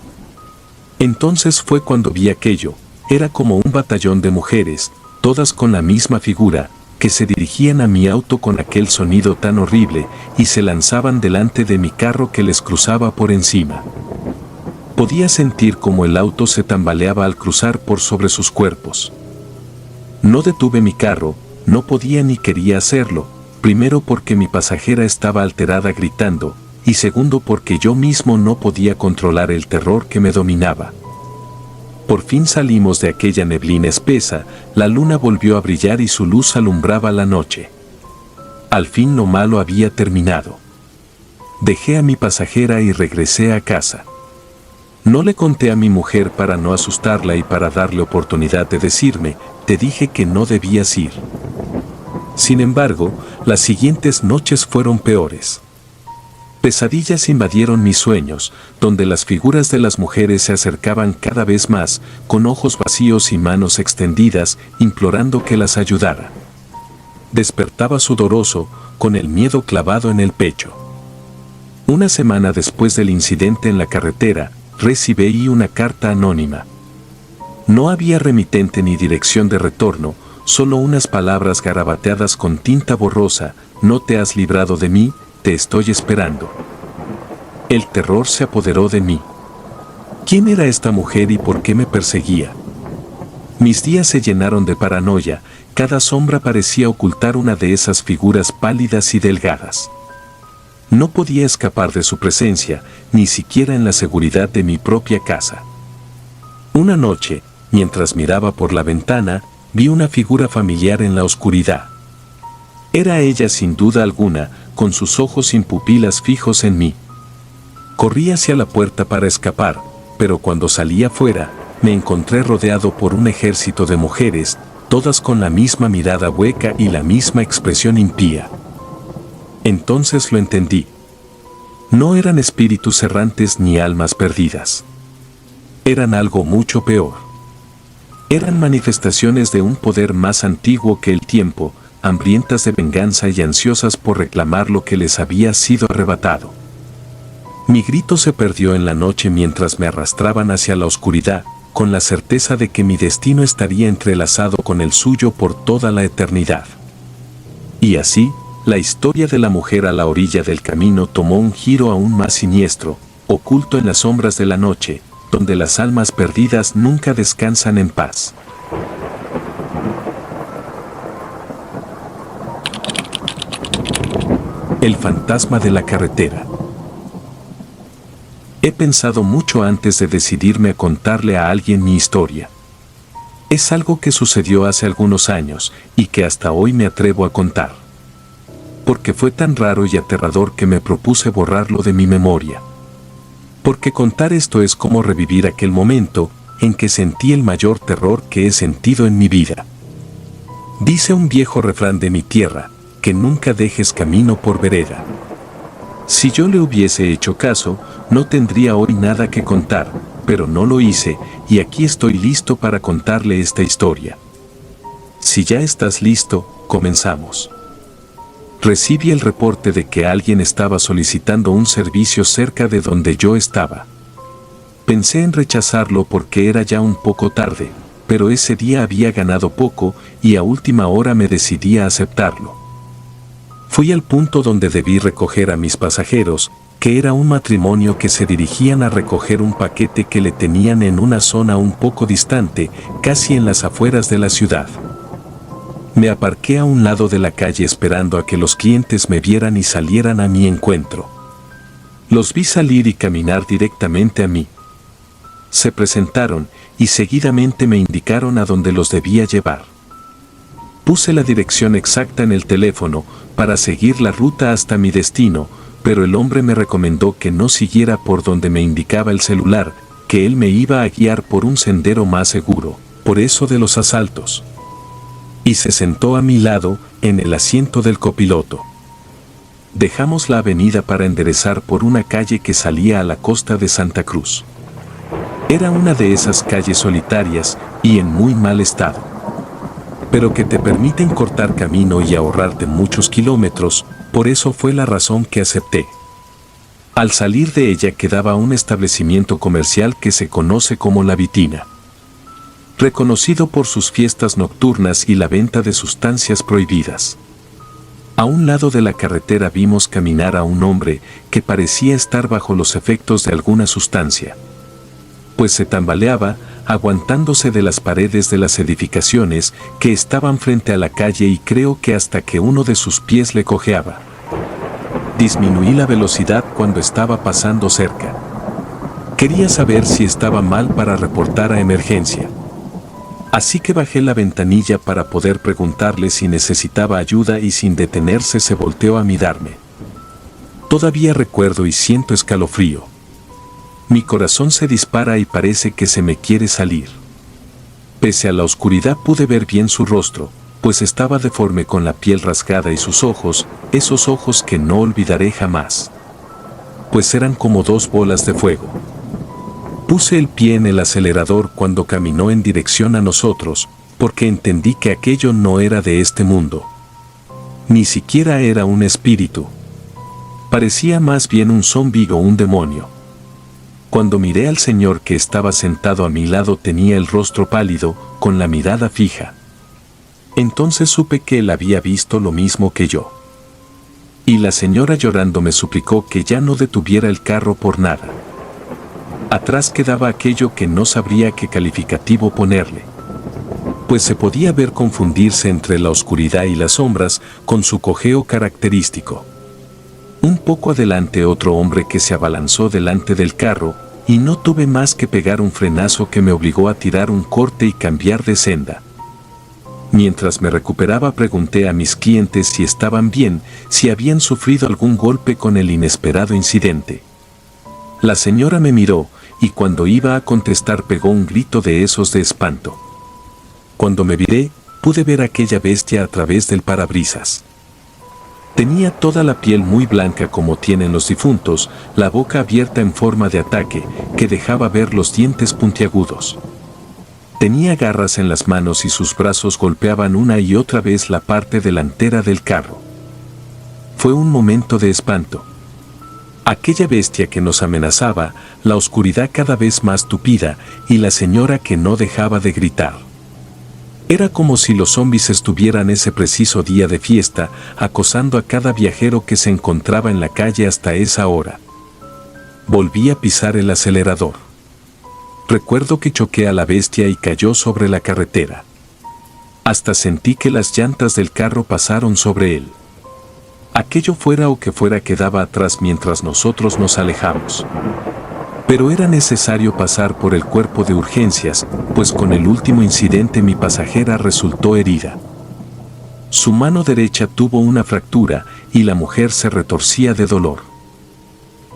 S1: Entonces fue cuando vi aquello, era como un batallón de mujeres, todas con la misma figura, que se dirigían a mi auto con aquel sonido tan horrible y se lanzaban delante de mi carro que les cruzaba por encima. Podía sentir como el auto se tambaleaba al cruzar por sobre sus cuerpos. No detuve mi carro, no podía ni quería hacerlo, primero porque mi pasajera estaba alterada gritando, y segundo porque yo mismo no podía controlar el terror que me dominaba. Por fin salimos de aquella neblina espesa, la luna volvió a brillar y su luz alumbraba la noche. Al fin lo malo había terminado. Dejé a mi pasajera y regresé a casa. No le conté a mi mujer para no asustarla y para darle oportunidad de decirme, te dije que no debías ir. Sin embargo, las siguientes noches fueron peores. Pesadillas invadieron mis sueños, donde las figuras de las mujeres se acercaban cada vez más, con ojos vacíos y manos extendidas, implorando que las ayudara. Despertaba sudoroso, con el miedo clavado en el pecho. Una semana después del incidente en la carretera, recibí una carta anónima. No había remitente ni dirección de retorno, solo unas palabras garabateadas con tinta borrosa, no te has librado de mí, te estoy esperando. El terror se apoderó de mí. ¿Quién era esta mujer y por qué me perseguía? Mis días se llenaron de paranoia, cada sombra parecía ocultar una de esas figuras pálidas y delgadas. No podía escapar de su presencia, ni siquiera en la seguridad de mi propia casa. Una noche, mientras miraba por la ventana, vi una figura familiar en la oscuridad. Era ella sin duda alguna, con sus ojos sin pupilas fijos en mí. Corrí hacia la puerta para escapar, pero cuando salí afuera, me encontré rodeado por un ejército de mujeres, todas con la misma mirada hueca y la misma expresión impía. Entonces lo entendí. No eran espíritus errantes ni almas perdidas. Eran algo mucho peor. Eran manifestaciones de un poder más antiguo que el tiempo, hambrientas de venganza y ansiosas por reclamar lo que les había sido arrebatado. Mi grito se perdió en la noche mientras me arrastraban hacia la oscuridad, con la certeza de que mi destino estaría entrelazado con el suyo por toda la eternidad. Y así, la historia de la mujer a la orilla del camino tomó un giro aún más siniestro, oculto en las sombras de la noche, donde las almas perdidas nunca descansan en paz. El fantasma de la carretera. He pensado mucho antes de decidirme a contarle a alguien mi historia. Es algo que sucedió hace algunos años y que hasta hoy me atrevo a contar. Porque fue tan raro y aterrador que me propuse borrarlo de mi memoria. Porque contar esto es como revivir aquel momento en que sentí el mayor terror que he sentido en mi vida. Dice un viejo refrán de mi tierra, que nunca dejes camino por vereda. Si yo le hubiese hecho caso, no tendría hoy nada que contar, pero no lo hice, y aquí estoy listo para contarle esta historia. Si ya estás listo, comenzamos. Recibí el reporte de que alguien estaba solicitando un servicio cerca de donde yo estaba. Pensé en rechazarlo porque era ya un poco tarde, pero ese día había ganado poco y a última hora me decidí a aceptarlo. Fui al punto donde debí recoger a mis pasajeros, que era un matrimonio que se dirigían a recoger un paquete que le tenían en una zona un poco distante, casi en las afueras de la ciudad. Me aparqué a un lado de la calle esperando a que los clientes me vieran y salieran a mi encuentro. Los vi salir y caminar directamente a mí. Se presentaron y seguidamente me indicaron a dónde los debía llevar. Puse la dirección exacta en el teléfono para seguir la ruta hasta mi destino, pero el hombre me recomendó que no siguiera por donde me indicaba el celular, que él me iba a guiar por un sendero más seguro, por eso de los asaltos. Y se sentó a mi lado, en el asiento del copiloto. Dejamos la avenida para enderezar por una calle que salía a la costa de Santa Cruz. Era una de esas calles solitarias y en muy mal estado, pero que te permiten cortar camino y ahorrarte muchos kilómetros. Por eso fue la razón que acepté. Al salir de ella quedaba un establecimiento comercial que se conoce como La Vitina, reconocido por sus fiestas nocturnas y la venta de sustancias prohibidas. A un lado de la carretera vimos caminar a un hombre que parecía estar bajo los efectos de alguna sustancia, pues se tambaleaba, aguantándose de las paredes de las edificaciones que estaban frente a la calle y creo que hasta que uno de sus pies le cojeaba. Disminuí la velocidad cuando estaba pasando cerca. Quería saber si estaba mal para reportar a emergencia. Así que bajé la ventanilla para poder preguntarle si necesitaba ayuda y sin detenerse se volteó a mirarme. Todavía recuerdo y siento escalofrío. Mi corazón se dispara y parece que se me quiere salir. Pese a la oscuridad pude ver bien su rostro, pues estaba deforme con la piel rasgada y sus ojos, esos ojos que no olvidaré jamás, pues eran como dos bolas de fuego. Puse el pie en el acelerador cuando caminó en dirección a nosotros, porque entendí que aquello no era de este mundo. Ni siquiera era un espíritu. Parecía más bien un zombi o un demonio. Cuando miré al señor que estaba sentado a mi lado tenía el rostro pálido, con la mirada fija. Entonces supe que él había visto lo mismo que yo. Y la señora llorando me suplicó que ya no detuviera el carro por nada. Atrás quedaba aquello que no sabría qué calificativo ponerle, pues se podía ver confundirse entre la oscuridad y las sombras con su cojeo característico. Un poco adelante otro hombre que se abalanzó delante del carro, y no tuve más que pegar un frenazo que me obligó a tirar un corte y cambiar de senda. Mientras me recuperaba pregunté a mis clientes si estaban bien, si habían sufrido algún golpe con el inesperado incidente. La señora me miró, y cuando iba a contestar pegó un grito de esos de espanto. Cuando me viré, pude ver aquella bestia a través del parabrisas. Tenía toda la piel muy blanca como tienen los difuntos, la boca abierta en forma de ataque, que dejaba ver los dientes puntiagudos. Tenía garras en las manos y sus brazos golpeaban una y otra vez la parte delantera del carro. Fue un momento de espanto. Aquella bestia que nos amenazaba, la oscuridad cada vez más tupida y la señora que no dejaba de gritar. Era como si los zombis estuvieran ese preciso día de fiesta, acosando a cada viajero que se encontraba en la calle hasta esa hora. Volví a pisar el acelerador. Recuerdo que choqué a la bestia y cayó sobre la carretera. Hasta sentí que las llantas del carro pasaron sobre él. Aquello fuera o que fuera quedaba atrás mientras nosotros nos alejamos. Pero era necesario pasar por el cuerpo de urgencias, pues con el último incidente mi pasajera resultó herida. Su mano derecha tuvo una fractura y la mujer se retorcía de dolor.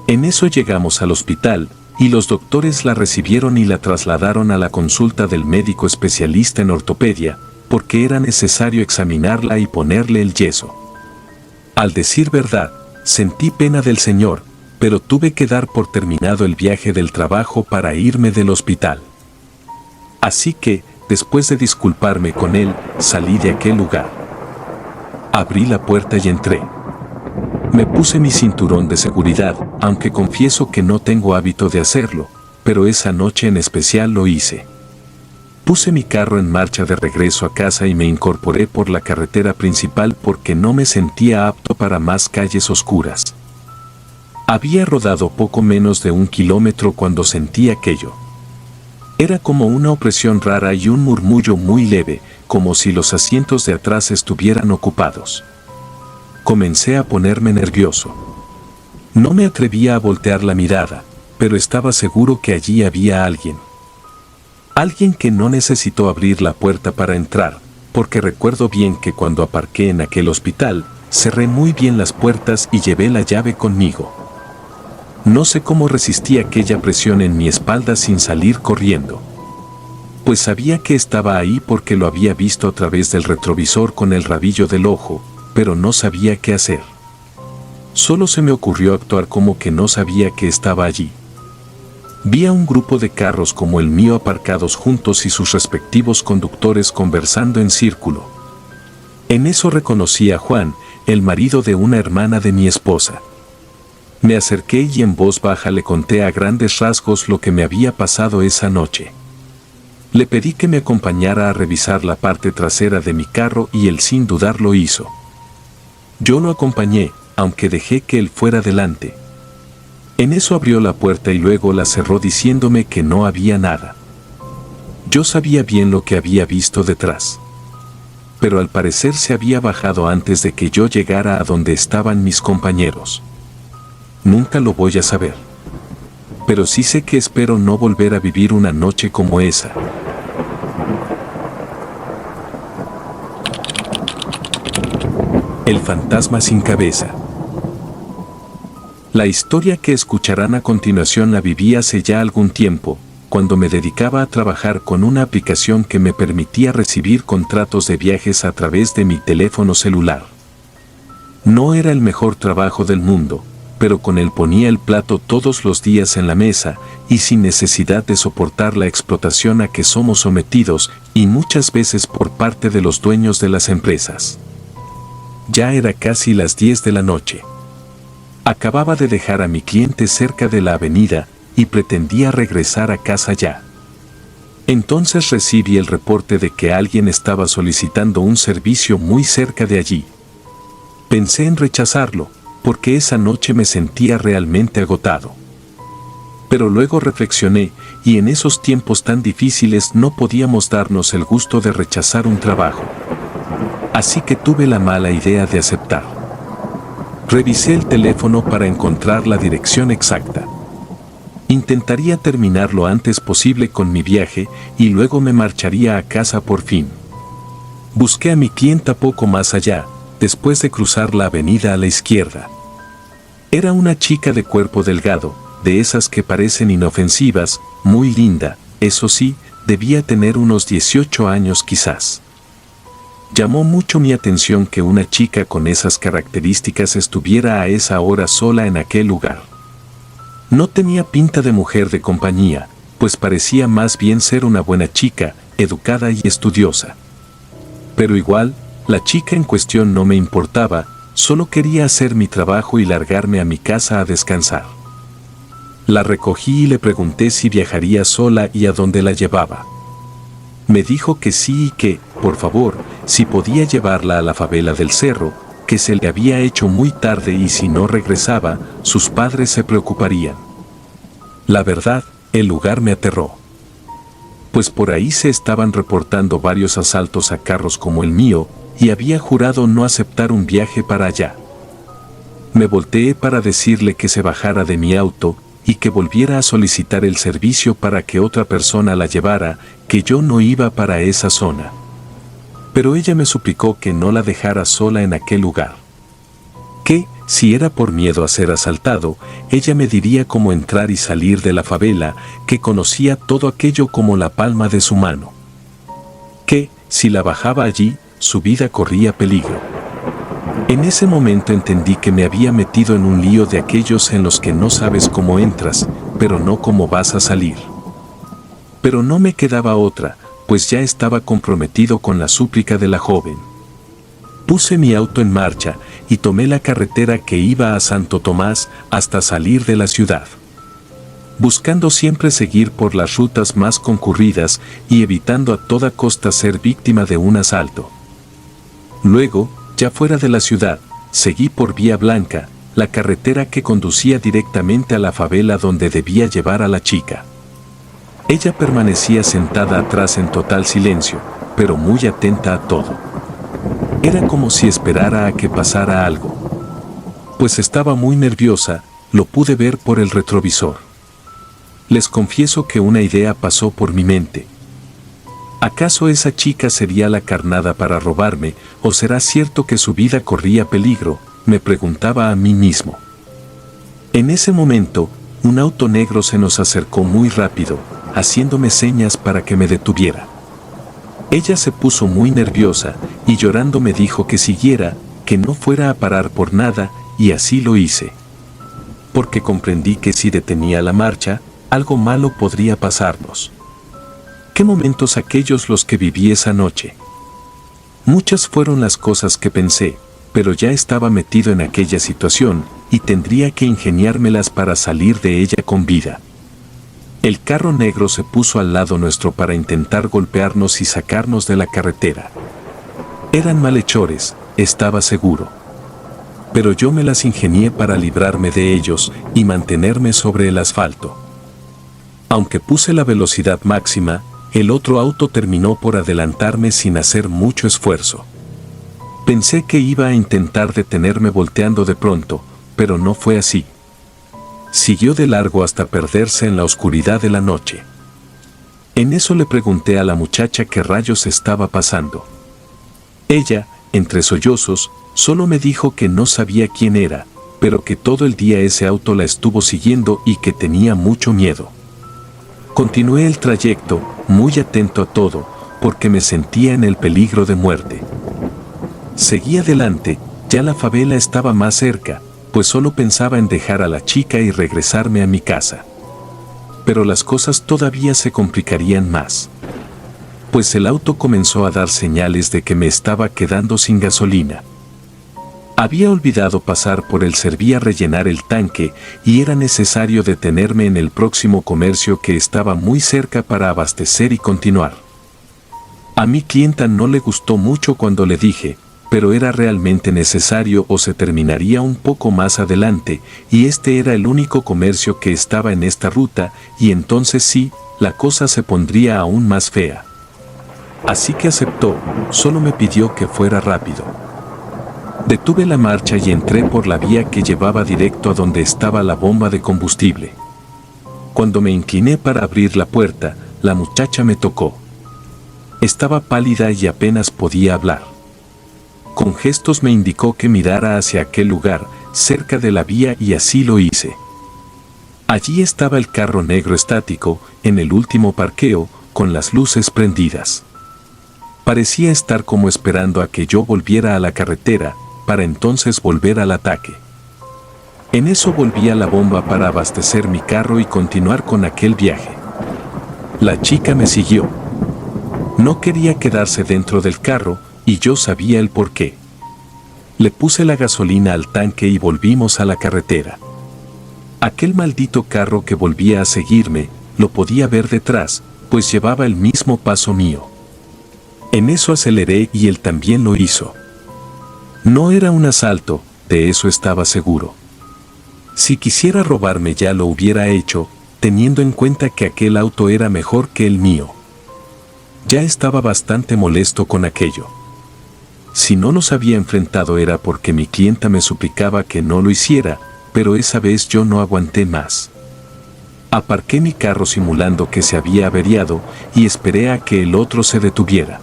S1: En eso llegamos al hospital, y los doctores la recibieron y la trasladaron a la consulta del médico especialista en ortopedia, porque era necesario examinarla y ponerle el yeso. Al decir verdad, sentí pena del señor, pero tuve que dar por terminado el viaje del trabajo para irme del hospital. Así que, después de disculparme con él, salí de aquel lugar. Abrí la puerta y entré. Me puse mi cinturón de seguridad, aunque confieso que no tengo hábito de hacerlo, pero esa noche en especial lo hice. Puse mi carro en marcha de regreso a casa y me incorporé por la carretera principal porque no me sentía apto para más calles oscuras. Había rodado poco menos de 1 kilómetro cuando sentí aquello. Era como una opresión rara y un murmullo muy leve, como si los asientos de atrás estuvieran ocupados. Comencé a ponerme nervioso. No me atrevía a voltear la mirada, pero estaba seguro que allí había alguien. Alguien que no necesitó abrir la puerta para entrar, porque recuerdo bien que cuando aparqué en aquel hospital, cerré muy bien las puertas y llevé la llave conmigo. No sé cómo resistí aquella presión en mi espalda sin salir corriendo. Pues sabía que estaba ahí porque lo había visto a través del retrovisor con el rabillo del ojo, pero no sabía qué hacer. Solo se me ocurrió actuar como que no sabía que estaba allí. Vi a un grupo de carros como el mío aparcados juntos y sus respectivos conductores conversando en círculo. En eso reconocí a Juan, el marido de una hermana de mi esposa. Me acerqué y en voz baja le conté a grandes rasgos lo que me había pasado esa noche. Le pedí que me acompañara a revisar la parte trasera de mi carro y él sin dudar lo hizo. Yo lo acompañé, aunque dejé que él fuera delante. En eso abrió la puerta y luego la cerró diciéndome que no había nada. Yo sabía bien lo que había visto detrás. Pero al parecer se había bajado antes de que yo llegara a donde estaban mis compañeros. Nunca lo voy a saber. Pero sí sé que espero no volver a vivir una noche como esa. El fantasma sin cabeza. La historia que escucharán a continuación la viví hace ya algún tiempo, cuando me dedicaba a trabajar con una aplicación que me permitía recibir contratos de viajes a través de mi teléfono celular. No era el mejor trabajo del mundo, pero con él ponía el plato todos los días en la mesa y sin necesidad de soportar la explotación a que somos sometidos y muchas veces por parte de los dueños de las empresas. Ya era casi las 10 de la noche. Acababa de dejar a mi cliente cerca de la avenida y pretendía regresar a casa ya. Entonces recibí el reporte de que alguien estaba solicitando un servicio muy cerca de allí. Pensé en rechazarlo, porque esa noche me sentía realmente agotado. Pero luego reflexioné, y en esos tiempos tan difíciles no podíamos darnos el gusto de rechazar un trabajo. Así que tuve la mala idea de aceptar. Revisé el teléfono para encontrar la dirección exacta. Intentaría terminar lo antes posible con mi viaje y luego me marcharía a casa por fin. Busqué a mi clienta poco más allá, después de cruzar la avenida a la izquierda. Era una chica de cuerpo delgado, de esas que parecen inofensivas, muy linda, eso sí, debía tener unos 18 años quizás. Llamó mucho mi atención que una chica con esas características estuviera a esa hora sola en aquel lugar. No tenía pinta de mujer de compañía, pues parecía más bien ser una buena chica, educada y estudiosa. Pero igual, la chica en cuestión no me importaba, solo quería hacer mi trabajo y largarme a mi casa a descansar. La recogí y le pregunté si viajaría sola y a dónde la llevaba. Me dijo que sí y que, por favor, si podía llevarla a la favela del cerro, que se le había hecho muy tarde y si no regresaba, sus padres se preocuparían. La verdad, el lugar me aterró. Pues por ahí se estaban reportando varios asaltos a carros como el mío, y había jurado no aceptar un viaje para allá. Me volteé para decirle que se bajara de mi auto y que volviera a solicitar el servicio para que otra persona la llevara, que yo no iba para esa zona. Pero ella me suplicó que no la dejara sola en aquel lugar. Que, si era por miedo a ser asaltado, ella me diría cómo entrar y salir de la favela, que conocía todo aquello como la palma de su mano. Que, si la bajaba allí, su vida corría peligro. En ese momento entendí que me había metido en un lío de aquellos en los que no sabes cómo entras, pero no cómo vas a salir. Pero no me quedaba otra, pues ya estaba comprometido con la súplica de la joven. Puse mi auto en marcha y tomé la carretera que iba a Santo Tomás hasta salir de la ciudad. buscando siempre seguir por las rutas más concurridas y evitando a toda costa ser víctima de un asalto. Luego, ya fuera de la ciudad, seguí por Vía Blanca, la carretera que conducía directamente a la favela donde debía llevar a la chica. Ella permanecía sentada atrás en total silencio, pero muy atenta a todo. Era como si esperara a que pasara algo. Pues estaba muy nerviosa, lo pude ver por el retrovisor. Les confieso que una idea pasó por mi mente. ¿Acaso esa chica sería la carnada para robarme, o será cierto que su vida corría peligro?, me preguntaba a mí mismo. En ese momento, un auto negro se nos acercó muy rápido, haciéndome señas para que me detuviera. Ella se puso muy nerviosa y llorando me dijo que siguiera, que no fuera a parar por nada, y así lo hice. Porque comprendí que si detenía la marcha, algo malo podría pasarnos. ¿Qué momentos aquellos los que viví esa noche? Muchas fueron las cosas que pensé, pero ya estaba metido en aquella situación y tendría que ingeniármelas para salir de ella con vida. El carro negro se puso al lado nuestro para intentar golpearnos y sacarnos de la carretera. Eran malhechores, estaba seguro. Pero yo me las ingenié para librarme de ellos y mantenerme sobre el asfalto. Aunque puse la velocidad máxima, el otro auto terminó por adelantarme sin hacer mucho esfuerzo. Pensé que iba a intentar detenerme volteando de pronto, pero no fue así. Siguió de largo hasta perderse en la oscuridad de la noche. En eso le pregunté a la muchacha qué rayos estaba pasando. Ella, entre sollozos, solo me dijo que no sabía quién era, pero que todo el día ese auto la estuvo siguiendo y que tenía mucho miedo. Continué el trayecto, muy atento a todo, porque me sentía en el peligro de muerte. Seguí adelante, ya la favela estaba más cerca, pues solo pensaba en dejar a la chica y regresarme a mi casa. Pero las cosas todavía se complicarían más. Pues el auto comenzó a dar señales de que me estaba quedando sin gasolina. Había olvidado pasar por el Serví a rellenar el tanque y era necesario detenerme en el próximo comercio que estaba muy cerca para abastecer y continuar. A mi clienta no le gustó mucho cuando le dije, pero era realmente necesario o se terminaría un poco más adelante, y este era el único comercio que estaba en esta ruta, y entonces sí, la cosa se pondría aún más fea. Así que aceptó, solo me pidió que fuera rápido. Detuve la marcha y entré por la vía que llevaba directo a donde estaba la bomba de combustible. Cuando me incliné para abrir la puerta, la muchacha me tocó. Estaba pálida y apenas podía hablar. Con gestos me indicó que mirara hacia aquel lugar, cerca de la vía, y así lo hice. Allí estaba el carro negro estático, en el último parqueo, con las luces prendidas. Parecía estar como esperando a que yo volviera a la carretera, para entonces volver al ataque. En eso volví a la bomba para abastecer mi carro y continuar con aquel viaje. La chica me siguió. No quería quedarse dentro del carro, y yo sabía el porqué. Le puse la gasolina al tanque y volvimos a la carretera. Aquel maldito carro que volvía a seguirme, lo podía ver detrás, pues llevaba el mismo paso mío. En eso aceleré y él también lo hizo. No era un asalto, de eso estaba seguro. Si quisiera robarme ya lo hubiera hecho, teniendo en cuenta que aquel auto era mejor que el mío. Ya estaba bastante molesto con aquello. Si no nos había enfrentado era porque mi clienta me suplicaba que no lo hiciera, pero esa vez yo no aguanté más. Aparqué mi carro simulando que se había averiado y esperé a que el otro se detuviera.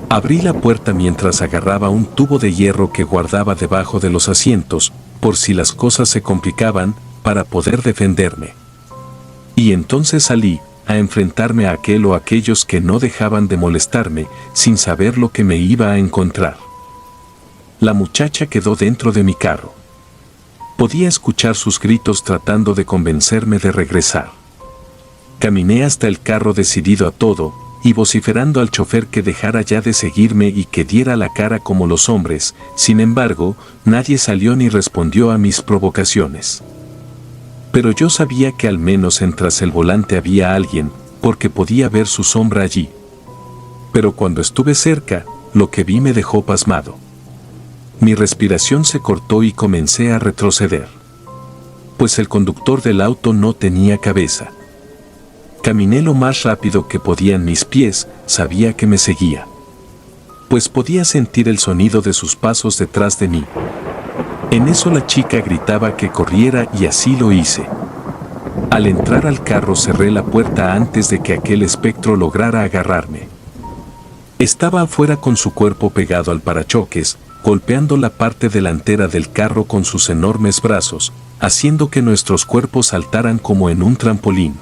S1: Abrí la puerta mientras agarraba un tubo de hierro que guardaba debajo de los asientos, por si las cosas se complicaban, para poder defenderme. Y entonces salí, a enfrentarme a aquel o aquellos que no dejaban de molestarme, sin saber lo que me iba a encontrar. La muchacha quedó dentro de mi carro. Podía escuchar sus gritos tratando de convencerme de regresar. Caminé hasta el carro decidido a todo, y vociferando al chofer que dejara ya de seguirme y que diera la cara como los hombres. Sin embargo, nadie salió ni respondió a mis provocaciones. Pero yo sabía que al menos en tras el volante había alguien, porque podía ver su sombra allí. Pero cuando estuve cerca, lo que vi me dejó pasmado. Mi respiración se cortó y comencé a retroceder. Pues el conductor del auto no tenía cabeza. Caminé lo más rápido que podían mis pies, sabía que me seguía. Pues podía sentir el sonido de sus pasos detrás de mí. En eso la chica gritaba que corriera y así lo hice. Al entrar al carro cerré la puerta antes de que aquel espectro lograra agarrarme. Estaba afuera con su cuerpo pegado al parachoques, golpeando la parte delantera del carro con sus enormes brazos, haciendo que nuestros cuerpos saltaran como en un trampolín.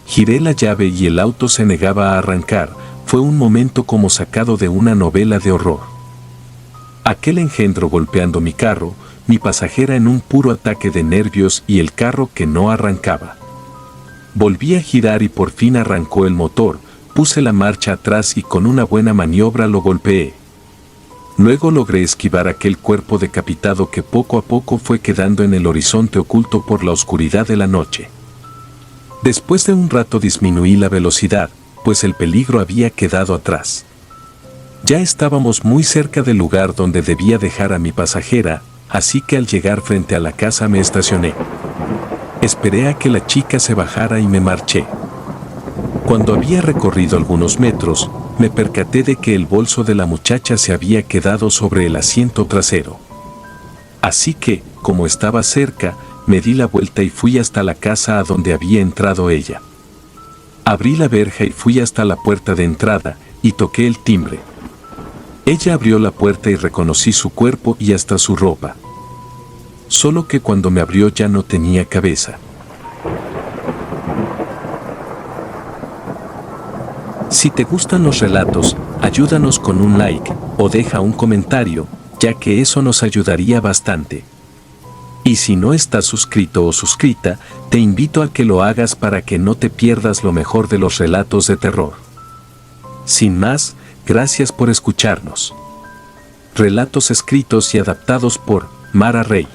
S1: Giré la llave y el auto se negaba a arrancar. Fue un momento como sacado de una novela de horror. Aquel engendro golpeando mi carro, mi pasajera en un puro ataque de nervios y el carro que no arrancaba. Volví a girar y por fin arrancó el motor, puse la marcha atrás y con una buena maniobra lo golpeé. Luego logré esquivar aquel cuerpo decapitado que poco a poco fue quedando en el horizonte oculto por la oscuridad de la noche. Después de un rato disminuí la velocidad, pues el peligro había quedado atrás. Ya estábamos muy cerca del lugar donde debía dejar a mi pasajera, así que al llegar frente a la casa me estacioné. Esperé a que la chica se bajara y me marché. Cuando había recorrido algunos metros, me percaté de que el bolso de la muchacha se había quedado sobre el asiento trasero. Así que, como estaba cerca, me di la vuelta y fui hasta la casa a donde había entrado ella. Abrí la verja y fui hasta la puerta de entrada, y toqué el timbre. Ella abrió la puerta y reconocí su cuerpo y hasta su ropa. Solo que cuando me abrió ya no tenía cabeza. Si te gustan los relatos, ayúdanos con un like, o deja un comentario, ya que eso nos ayudaría bastante. Y si no estás suscrito o suscrita, te invito a que lo hagas para que no te pierdas lo mejor de los relatos de terror. Sin más, gracias por escucharnos. Relatos escritos y adaptados por Mara Rey.